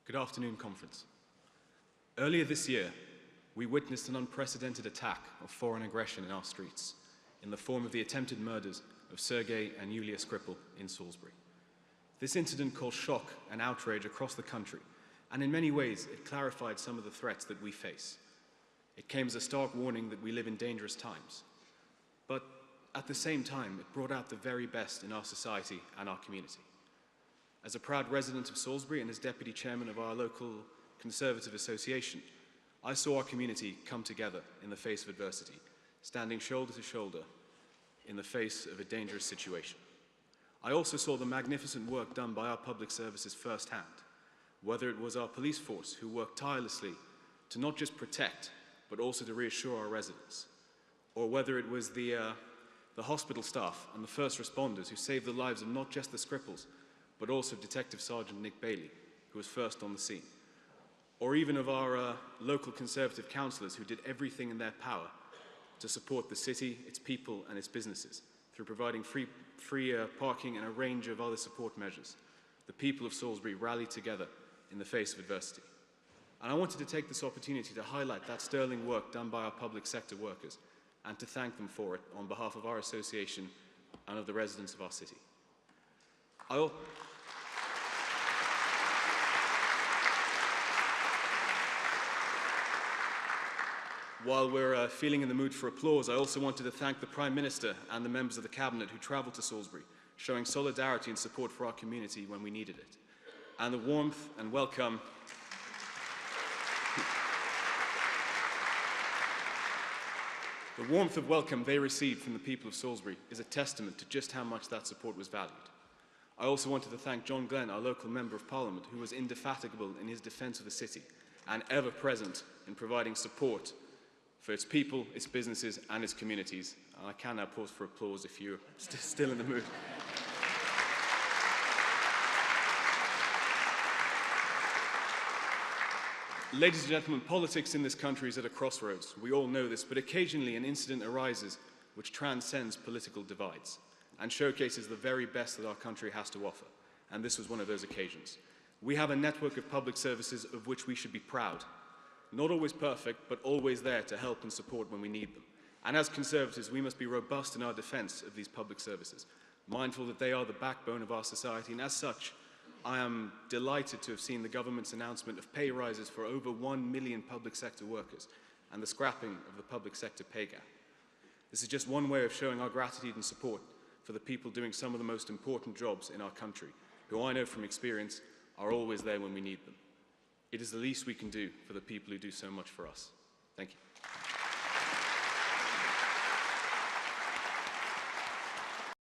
Good afternoon, conference. Earlier this year, we witnessed an unprecedented attack of foreign aggression in our streets in the form of the attempted murders of Sergei and Yulia Skripal in Salisbury. This incident caused shock and outrage across the country, and in many ways, it clarified some of the threats that we face. It came as a stark warning that we live in dangerous times. But at the same time, it brought out the very best in our society and our community. As a proud resident of Salisbury and as deputy chairman of our local Conservative association, I saw our community come together in the face of adversity, standing shoulder to shoulder in the face of a dangerous situation. I also saw the magnificent work done by our public services firsthand, whether it was our police force who worked tirelessly to not just protect, but also to reassure our residents, or whether it was the hospital staff and the first responders who saved the lives of not just the Skripals, but also Detective Sergeant Nick Bailey, who was first on the scene, or even of our local Conservative councillors who did everything in their power to support the city, its people and its businesses through providing free parking and a range of other support measures. The people of Salisbury rallied together in the face of adversity. And I wanted to take this opportunity to highlight that sterling work done by our public sector workers and to thank them for it on behalf of our association and of the residents of our city. While we're feeling in the mood for applause, I also wanted to thank the Prime Minister and the members of the Cabinet who travelled to Salisbury, showing solidarity and support for our community when we needed it. And the warmth and welcome they received from the people of Salisbury is a testament to just how much that support was valued. I also wanted to thank John Glenn, our local Member of Parliament, who was indefatigable in his defence of the city and ever present in providing support for its people, its businesses and its communities. I can now pause for applause if you're still in the mood. Ladies and gentlemen, politics in this country is at a crossroads. We all know this, but occasionally an incident arises which transcends political divides and showcases the very best that our country has to offer. And this was one of those occasions. We have a network of public services of which we should be proud. Not always perfect, but always there to help and support when we need them. And as Conservatives, we must be robust in our defence of these public services, mindful that they are the backbone of our society, and as such, I am delighted to have seen the government's announcement of pay rises for over 1 million public sector workers and the scrapping of the public sector pay gap. This is just one way of showing our gratitude and support for the people doing some of the most important jobs in our country, who I know from experience are always there when we need them. It is the least we can do for the people who do so much for us. Thank you.